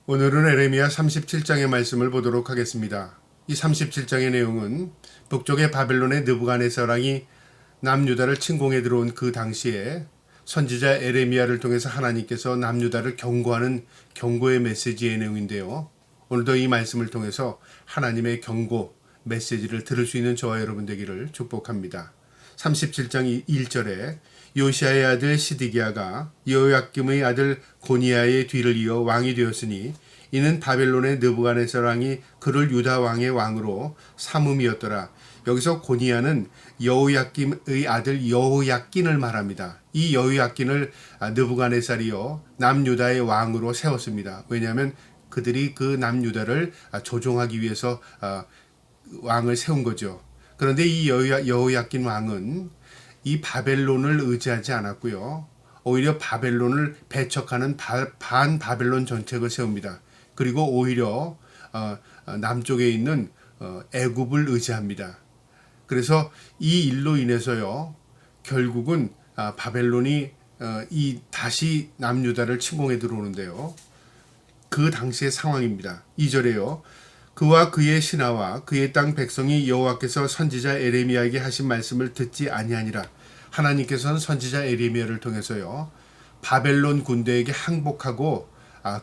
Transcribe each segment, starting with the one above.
오늘은 에레미야 37장의 말씀을 보도록 하겠습니다. 이 37장의 내용은 북쪽의 바벨론의 느부갓네살 왕이 남유다를 침공해 들어온 그 당시에 선지자 에레미야를 통해서 하나님께서 남유다를 경고하는 경고의 메시지의 내용인데요. 오늘도 이 말씀을 통해서 하나님의 경고 메시지를 들을 수 있는 저와 여러분 되기를 축복합니다. 37장 1절에 요시아의 아들 시드기야가 여호야김의 아들 고니야의 뒤를 이어 왕이 되었으니 이는 바벨론의 느부갓네살 왕이 그를 유다 왕의 왕으로 삼음이었더라. 여기서 고니야는 여호야김의 아들 여호야낀을 말합니다. 이 여호야낀을 느부갓네살이요 남유다의 왕으로 세웠습니다. 왜냐하면 그들이 그 남유다를 조종하기 위해서 왕을 세운 거죠. 그런데 이 여호야낀 왕은 이 바벨론을 의지하지 않았고요. 오히려 바벨론을 배척하는 반바벨론 정책을 세웁니다. 그리고 오히려 남쪽에 있는 애굽을 의지합니다. 그래서 이 일로 인해서요. 결국은 바벨론이 다시 남유다를 침공해 들어오는데요. 그 당시의 상황입니다. 2절에요. 그와 그의 신하와 그의 땅 백성이 여호와께서 선지자 에레미야에게 하신 말씀을 듣지 아니하니라. 하나님께서는 선지자 에레미야를 통해서요. 바벨론 군대에게 항복하고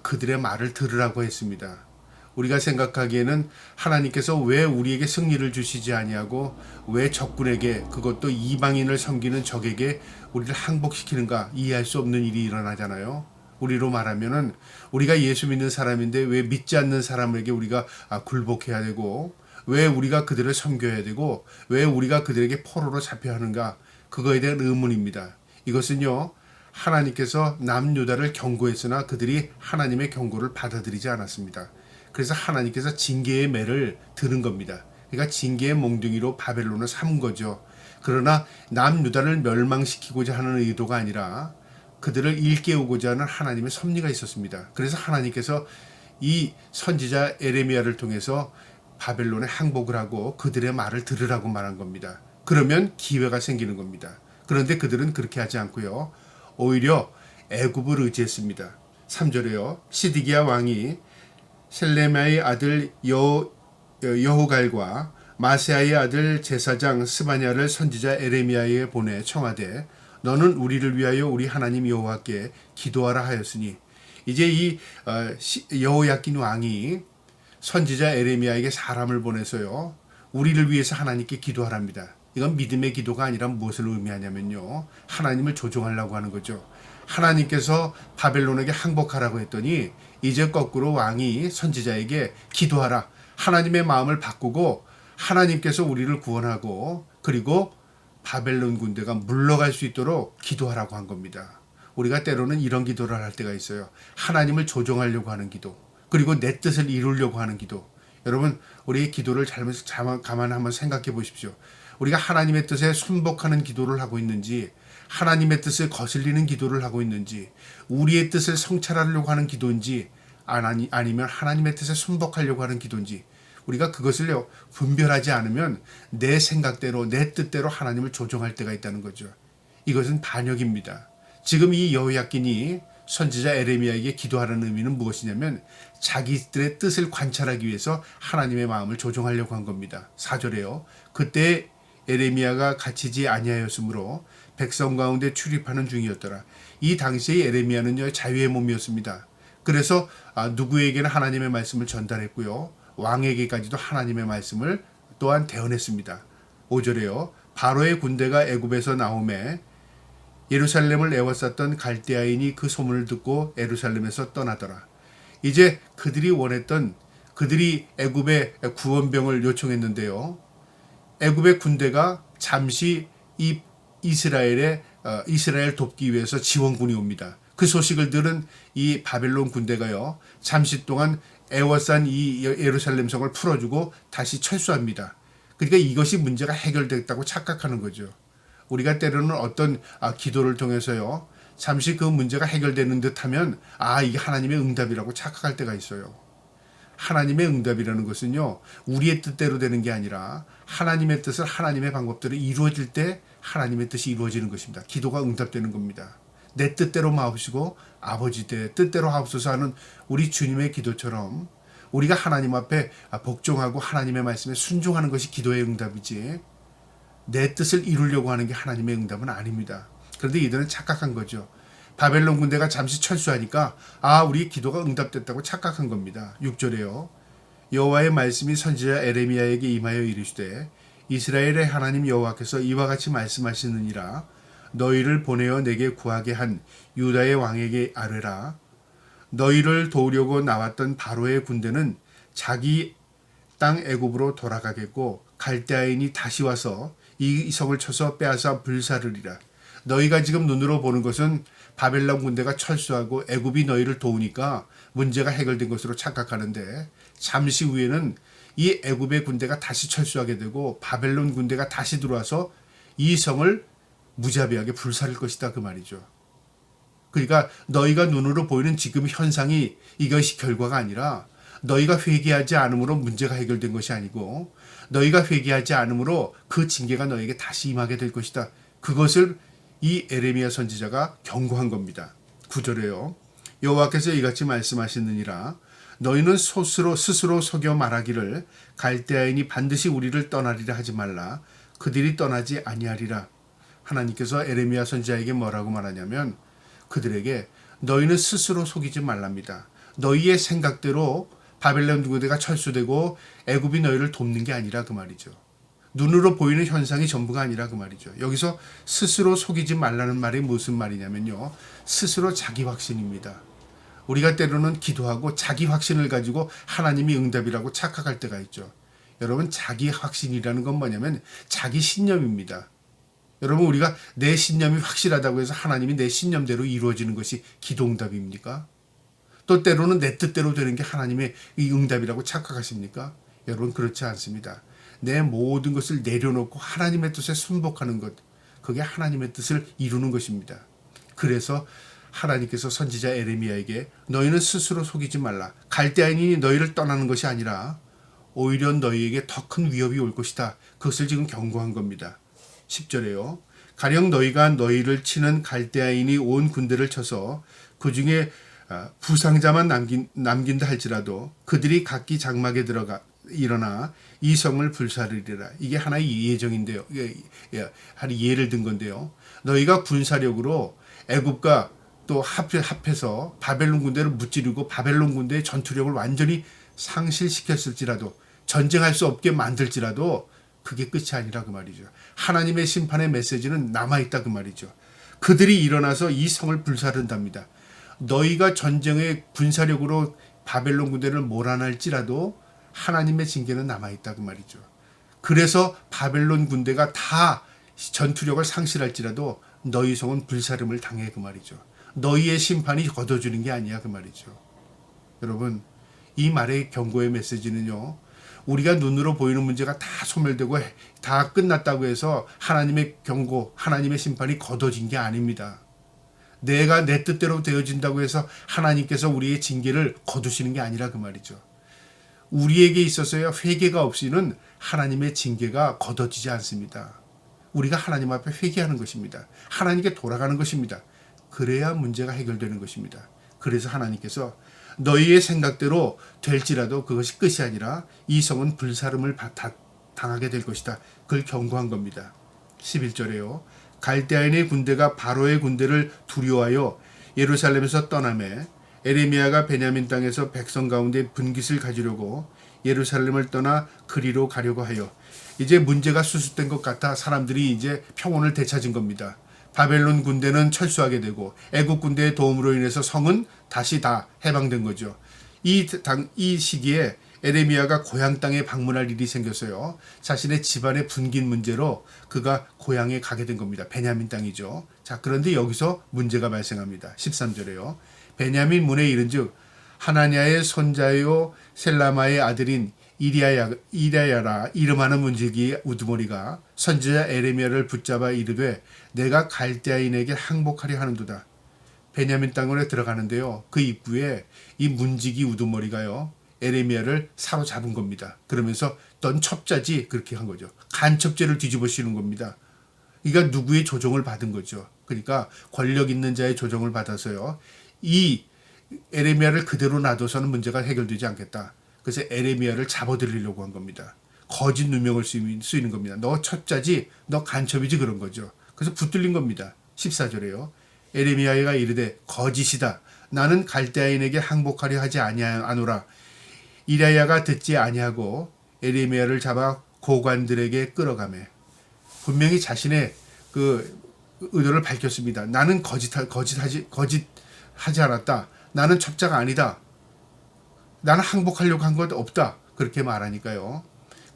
그들의 말을 들으라고 했습니다. 우리가 생각하기에는 하나님께서 왜 우리에게 승리를 주시지 아니하고 왜 적군에게, 그것도 이방인을 섬기는 적에게 우리를 항복시키는가 이해할 수 없는 일이 일어나잖아요. 우리로 말하면은 우리가 예수 믿는 사람인데 왜 믿지 않는 사람에게 우리가 굴복해야 되고, 왜 우리가 그들을 섬겨야 되고, 왜 우리가 그들에게 포로로 잡혀야 하는가, 그거에 대한 의문입니다. 이것은요, 하나님께서 남유다를 경고했으나 그들이 하나님의 경고를 받아들이지 않았습니다. 그래서 하나님께서 징계의 매를 드는 겁니다. 그러니까 징계의 몽둥이로 바벨론을 삼은 거죠. 그러나 남유다를 멸망시키고자 하는 의도가 아니라 그들을 일깨우고자 하는 하나님의 섭리가 있었습니다. 그래서 하나님께서 이 선지자 에레미야를 통해서 바벨론에 항복을 하고 그들의 말을 들으라고 말한 겁니다. 그러면 기회가 생기는 겁니다. 그런데 그들은 그렇게 하지 않고요. 오히려 애굽을 의지했습니다. 3절에요. 시드기야 왕이 셀레미야의 아들 여호갈과 마세야의 아들 제사장 스바냐를 선지자 에레미야에게 보내 청하되 너는 우리를 위하여 우리 하나님 여호와께 기도하라 하였으니, 이제 이 여호야낀 왕이 선지자 에레미야에게 사람을 보내서요 우리를 위해서 하나님께 기도하랍니다. 이건 믿음의 기도가 아니라 무엇을 의미하냐면요, 하나님을 조종하려고 하는 거죠. 하나님께서 바벨론에게 항복하라고 했더니 이제 거꾸로 왕이 선지자에게 기도하라, 하나님의 마음을 바꾸고 하나님께서 우리를 구원하고 그리고 바벨론 군대가 물러갈 수 있도록 기도하라고 한 겁니다. 우리가 때로는 이런 기도를 할 때가 있어요. 하나님을 조종하려고 하는 기도, 그리고 내 뜻을 이루려고 하는 기도. 여러분, 우리의 기도를 가만 한번 생각해 보십시오. 우리가 하나님의 뜻에 순복하는 기도를 하고 있는지, 하나님의 뜻을 거슬리는 기도를 하고 있는지, 우리의 뜻을 성찰하려고 하는 기도인지, 아니면 하나님의 뜻에 순복하려고 하는 기도인지, 우리가 그것을 분별하지 않으면 내 생각대로, 내 뜻대로 하나님을 조종할 때가 있다는 거죠. 이것은 반역입니다. 지금 이 여호야낀이 선지자 에레미야에게 기도하라는 의미는 무엇이냐면 자기들의 뜻을 관찰하기 위해서 하나님의 마음을 조종하려고 한 겁니다. 4절에요. 그때 에레미야가 갇히지 아니하였으므로 백성 가운데 출입하는 중이었더라. 이 당시에 에레미야는요 자유의 몸이었습니다. 그래서 누구에게나 하나님의 말씀을 전달했고요, 왕에게까지도 하나님의 말씀을 또한 대언했습니다. 5절에요. 바로의 군대가 애굽에서 나오매 예루살렘을 에워쌌던 갈대아인이 그 소문을 듣고 예루살렘에서 떠나더라. 이제 그들이 애굽의 구원병을 요청했는데요. 애굽의 군대가 잠시 이 이스라엘 돕기 위해서 지원군이 옵니다. 그 소식을 들은 이 바벨론 군대가요 잠시 동안 에워싼 이 예루살렘 성을 풀어주고 다시 철수합니다. 그러니까 이것이 문제가 해결됐다고 착각하는 거죠. 우리가 때로는 어떤 기도를 통해서요 잠시 그 문제가 해결되는 듯하면 이게 하나님의 응답이라고 착각할 때가 있어요. 하나님의 응답이라는 것은요 우리의 뜻대로 되는 게 아니라 하나님의 뜻을, 하나님의 방법대로 이루어질 때 하나님의 뜻이 이루어지는 것입니다. 기도가 응답되는 겁니다. 내 뜻대로 마옵시고 아버지 뜻대로 하옵소서 하는 우리 주님의 기도처럼 우리가 하나님 앞에 복종하고 하나님의 말씀에 순종하는 것이 기도의 응답이지 내 뜻을 이루려고 하는 게 하나님의 응답은 아닙니다. 그런데 이들은 착각한 거죠. 바벨론 군대가 잠시 철수하니까 우리 기도가 응답됐다고 착각한 겁니다. 6절에요. 여호와의 말씀이 선지자 에레미야에게 임하여 이르시되 이스라엘의 하나님 여호와께서 이와 같이 말씀하시느니라. 너희를 보내어 내게 구하게 한 유다의 왕에게 아뢰라. 너희를 도우려고 나왔던 바로의 군대는 자기 땅 애굽으로 돌아가겠고 갈대아인이 다시 와서 이 성을 쳐서 빼앗아 불사르리라. 너희가 지금 눈으로 보는 것은 바벨론 군대가 철수하고 애굽이 너희를 도우니까 문제가 해결된 것으로 착각하는데 잠시 후에는 이 애굽의 군대가 다시 철수하게 되고 바벨론 군대가 다시 들어와서 이 성을 무자비하게 불사를 것이다 그 말이죠. 그러니까 너희가 눈으로 보이는 지금 현상이 이것이 결과가 아니라 너희가 회개하지 않음으로 문제가 해결된 것이 아니고 너희가 회개하지 않음으로 그 징계가 너에게 다시 임하게 될 것이다. 그것을 이 에레미야 선지자가 경고한 겁니다. 9절에요. 여호와께서 이같이 말씀하시느니라. 너희는 스스로 속여 말하기를 갈대아인이 반드시 우리를 떠나리라 하지 말라. 그들이 떠나지 아니하리라. 하나님께서 에레미야 선지자에게 뭐라고 말하냐면 그들에게 너희는 스스로 속이지 말랍니다. 너희의 생각대로 바벨론 군대가 철수되고 애굽이 너희를 돕는 게 아니라 그 말이죠. 눈으로 보이는 현상이 전부가 아니라 그 말이죠. 여기서 스스로 속이지 말라는 말이 무슨 말이냐면요. 스스로 자기 확신입니다. 우리가 때로는 기도하고 자기 확신을 가지고 하나님이 응답이라고 착각할 때가 있죠. 여러분 자기 확신이라는 건 뭐냐면 자기 신념입니다. 여러분 우리가 내 신념이 확실하다고 해서 하나님이 내 신념대로 이루어지는 것이 기도응답입니까? 또 때로는 내 뜻대로 되는 게 하나님의 이 응답이라고 착각하십니까? 여러분 그렇지 않습니다. 내 모든 것을 내려놓고 하나님의 뜻에 순복하는 것, 그게 하나님의 뜻을 이루는 것입니다. 그래서 하나님께서 선지자 에레미야에게 너희는 스스로 속이지 말라. 갈대아인이 너희를 떠나는 것이 아니라 오히려 너희에게 더 큰 위협이 올 것이다. 그것을 지금 경고한 겁니다. 10절에요. 가령 너희가 너희를 치는 갈대아인이 온 군대를 쳐서 그 중에 부상자만 남긴다 할지라도 그들이 각기 장막에 일어나 이 성을 불사르리라. 이게 하나의 예정인데요. 하나의 예를 든 건데요. 너희가 군사력으로 애굽과 또 합해서 바벨론 군대를 무찌르고 바벨론 군대의 전투력을 완전히 상실시켰을지라도 전쟁할 수 없게 만들지라도 그게 끝이 아니라 그 말이죠. 하나님의 심판의 메시지는 남아있다 그 말이죠. 그들이 일어나서 이 성을 불사른답니다. 너희가 전쟁의 군사력으로 바벨론 군대를 몰아낼지라도 하나님의 징계는 남아있다 그 말이죠. 그래서 바벨론 군대가 다 전투력을 상실할지라도 너희 성은 불사름을 당해 그 말이죠. 너희의 심판이 거둬주는 게 아니야 그 말이죠. 여러분 이 말의 경고의 메시지는요. 우리가 눈으로 보이는 문제가 다 소멸되고 다 끝났다고 해서 하나님의 경고, 하나님의 심판이 거둬진 게 아닙니다. 내가 내 뜻대로 되어진다고 해서 하나님께서 우리의 징계를 거두시는 게 아니라 그 말이죠. 우리에게 있어서야 회개가 없이는 하나님의 징계가 거둬지지 않습니다. 우리가 하나님 앞에 회개하는 것입니다. 하나님께 돌아가는 것입니다. 그래야 문제가 해결되는 것입니다. 그래서 하나님께서 너희의 생각대로 될지라도 그것이 끝이 아니라 이 성은 불사름을 당하게 될 것이다. 그걸 경고한 겁니다. 11절에요. 갈대아인의 군대가 바로의 군대를 두려워하여 예루살렘에서 떠나매 에레미야가 베냐민 땅에서 백성 가운데 분깃을 가지려고 예루살렘을 떠나 그리로 가려고 하여 이제 문제가 수습된 것 같아 사람들이 이제 평온을 되찾은 겁니다. 바벨론 군대는 철수하게 되고 애국 군대의 도움으로 인해서 성은 다시 다 해방된 거죠. 이 시기에 에레미야가 고향 땅에 방문할 일이 생겼어요. 자신의 집안의 분깃 문제로 그가 고향에 가게 된 겁니다. 베냐민 땅이죠. 자, 그런데 여기서 문제가 발생합니다. 13절에요. 베냐민 문에 이른즉 하나냐의 손자요 셀라마의 아들인 이랴야라 이름하는 문지기 우두머리가 선지자 에레미야를 붙잡아 이르되 내가 갈대아인에게 항복하려 하는도다. 베냐민 땅으로 들어가는데요. 그 입구에 이 문지기 우두머리가요. 에레미야를 사로잡은 겁니다. 그러면서 넌 첩자지 그렇게 한 거죠. 간첩죄를 뒤집어 씌우는 겁니다. 그러니까 누구의 조종을 받은 거죠. 그러니까 권력 있는 자의 조종을 받아서요. 이 에레미야를 그대로 놔둬서는 문제가 해결되지 않겠다. 그래서 에레미야를 잡아들이려고 한 겁니다. 거짓 누명을 쓰이는 겁니다. 너 첩자지, 너 간첩이지 그런 거죠. 그래서 붙들린 겁니다. 14절에요. 에레미야가 이르되 거짓이다. 나는 갈대아인에게 항복하려 하지 아니하노라. 이라야가 듣지 아니하고 에레미야를 잡아 고관들에게 끌어가매. 분명히 자신의 그 의도를 밝혔습니다. 나는 거짓하지 않았다. 나는 첩자가 아니다. 나는 항복하려고 한 것 없다. 그렇게 말하니까요.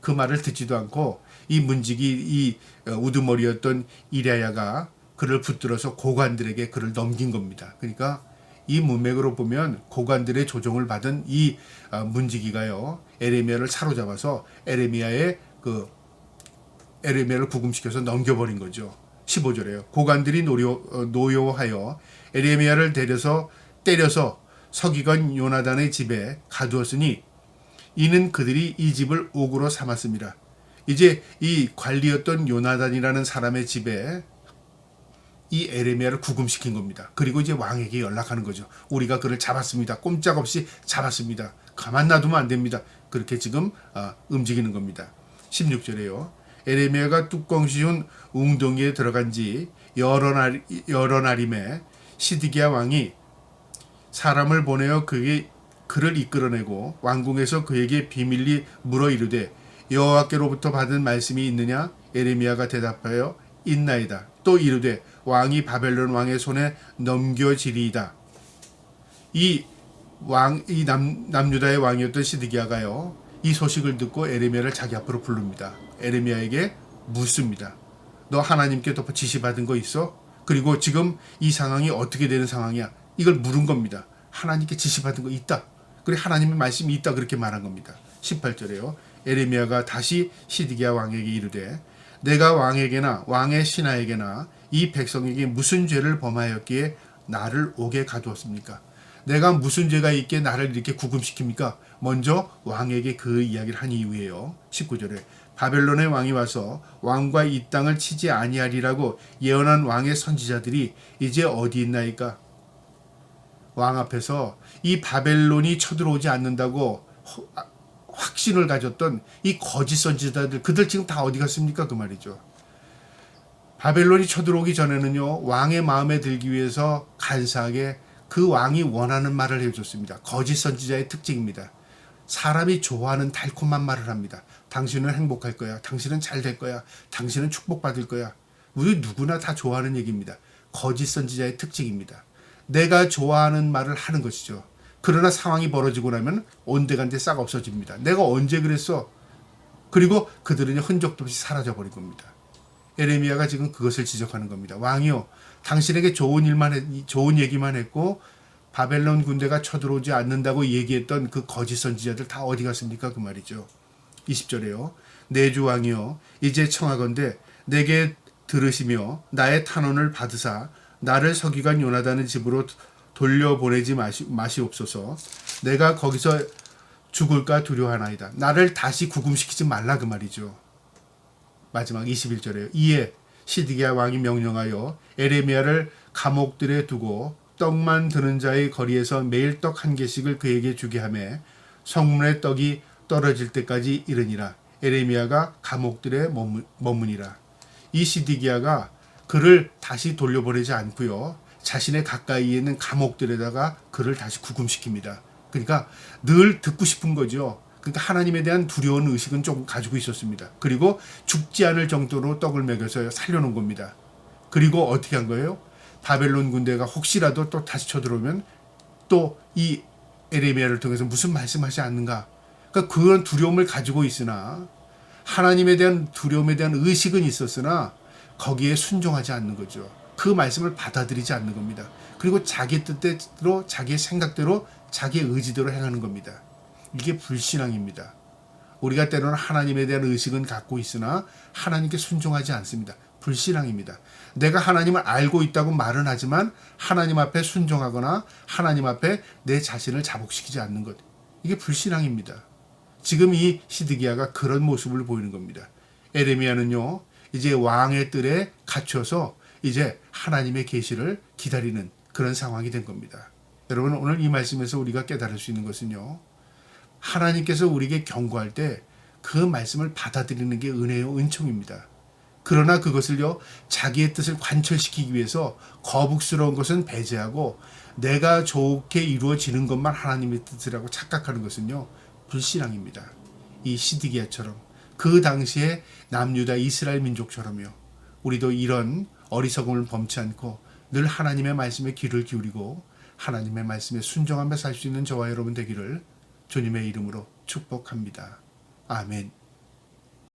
그 말을 듣지도 않고 이 문지기 이 우두머리였던 이라야가 그를 붙들어서 고관들에게 그를 넘긴 겁니다. 그러니까 이 문맥으로 보면 고관들의 조종을 받은 이 문지기가요. 에레미야를 사로잡아서 에레미야를 구금시켜서 넘겨버린 거죠. 15절에요. 고관들이 노여하여 에레미야를 때려서 서기관 요나단의 집에 가두었으니 이는 그들이 이 집을 옥으로 삼았습니다. 이제 이 관리였던 요나단이라는 사람의 집에 이 에레미야를 구금시킨 겁니다. 그리고 이제 왕에게 연락하는 거죠. 우리가 그를 잡았습니다. 꼼짝없이 잡았습니다. 가만 놔두면 안 됩니다. 그렇게 지금 움직이는 겁니다. 16절에요. 에레미야가 뚜껑 씌운 웅덩이에 들어간 지 여러 날임에 시드기야 왕이 사람을 보내어 그를 이끌어내고 왕궁에서 그에게 비밀리 물어 이르되 여호와께로부터 받은 말씀이 있느냐? 에레미야가 대답하여 있나이다. 또 이르되 왕이 바벨론 왕의 손에 넘겨지리이다. 이 남유다의 왕이었던 시드기야가요. 이 소식을 듣고 에레미야를 자기 앞으로 부릅니다. 에레미야에게 묻습니다. 너 하나님께 또 지시받은 거 있어? 그리고 지금 이 상황이 어떻게 되는 상황이야? 이걸 물은 겁니다. 하나님께 지시받은 거 있다. 그리고 하나님의 말씀이 있다. 그렇게 말한 겁니다. 18절에요. 에레미야가 다시 시드기야 왕에게 이르되 내가 왕에게나 왕의 신하에게나 이 백성에게 무슨 죄를 범하였기에 나를 옥에 가두었습니까? 내가 무슨 죄가 있기에 나를 이렇게 구금시킵니까? 먼저 왕에게 그 이야기를 한 이후에요. 19절에 바벨론의 왕이 와서 왕과 이 땅을 치지 아니하리라고 예언한 왕의 선지자들이 이제 어디 있나이까? 왕 앞에서 이 바벨론이 쳐들어오지 않는다고 확신을 가졌던 이 거짓 선지자들, 그들 지금 다 어디 갔습니까? 그 말이죠. 바벨론이 쳐들어오기 전에는요, 왕의 마음에 들기 위해서 간사하게 그 왕이 원하는 말을 해줬습니다. 거짓 선지자의 특징입니다. 사람이 좋아하는 달콤한 말을 합니다. 당신은 행복할 거야. 당신은 잘 될 거야. 당신은 축복받을 거야. 우리 누구나 다 좋아하는 얘기입니다. 거짓 선지자의 특징입니다. 내가 좋아하는 말을 하는 것이죠. 그러나 상황이 벌어지고 나면 온데간데 싹 없어집니다. 내가 언제 그랬어? 그리고 그들은 흔적도 없이 사라져버린 겁니다. 에레미야가 지금 그것을 지적하는 겁니다. 왕이요, 당신에게 좋은 얘기만 했고 바벨론 군대가 쳐들어오지 않는다고 얘기했던 그 거짓 선지자들 다 어디 갔습니까? 그 말이죠. 20절에요. 내 주 왕이요, 이제 청하건대 내게 들으시며 나의 탄원을 받으사 나를 서기관 요나단의 집으로 돌려보내지 마시옵소서. 내가 거기서 죽을까 두려워하나이다. 나를 다시 구금시키지 말라 그 말이죠. 마지막 21절에요. 이에 시드기야 왕이 명령하여 에레미야를 감옥들에 두고 떡만 드는 자의 거리에서 매일 떡 한 개씩을 그에게 주게 하며 성문의 떡이 떨어질 때까지 이르니라. 에레미야가 감옥들에 머무니라. 이 시드기야가 그를 다시 돌려보내지 않고요, 자신의 가까이에 있는 감옥들에다가 그를 다시 구금시킵니다. 그러니까 늘 듣고 싶은 거죠. 그러니까 하나님에 대한 두려운 의식은 조금 가지고 있었습니다. 그리고 죽지 않을 정도로 떡을 먹여서 살려놓은 겁니다. 그리고 어떻게 한 거예요? 바벨론 군대가 혹시라도 또 다시 쳐들어오면 또 이 에레미야를 통해서 무슨 말씀하지 않는가? 그러니까 그런 두려움을 가지고 있으나, 하나님에 대한 두려움에 대한 의식은 있었으나 거기에 순종하지 않는 거죠. 그 말씀을 받아들이지 않는 겁니다. 그리고 자기 뜻대로, 자기의 생각대로, 자기의 의지대로 행하는 겁니다. 이게 불신앙입니다. 우리가 때로는 하나님에 대한 의식은 갖고 있으나 하나님께 순종하지 않습니다. 불신앙입니다. 내가 하나님을 알고 있다고 말은 하지만 하나님 앞에 순종하거나 하나님 앞에 내 자신을 자복시키지 않는 것, 이게 불신앙입니다. 지금 이 시드기야가 그런 모습을 보이는 겁니다. 에레미야는요, 이제 왕의 뜰에 갇혀서 이제 하나님의 계시를 기다리는 그런 상황이 된 겁니다. 여러분, 오늘 이 말씀에서 우리가 깨달을 수 있는 것은요, 하나님께서 우리에게 경고할 때 그 말씀을 받아들이는 게 은혜요, 은총입니다. 그러나 그것을요, 자기의 뜻을 관철시키기 위해서 거북스러운 것은 배제하고 내가 좋게 이루어지는 것만 하나님의 뜻이라고 착각하는 것은요, 불신앙입니다. 이 시드기야처럼 그 당시에 남유다 이스라엘 민족처럼요, 우리도 이런 어리석음을 범치 않고 늘 하나님의 말씀에 귀를 기울이고 하나님의 말씀에 순종하며 살 수 있는 저와 여러분 되기를 주님의 이름으로 축복합니다. 아멘.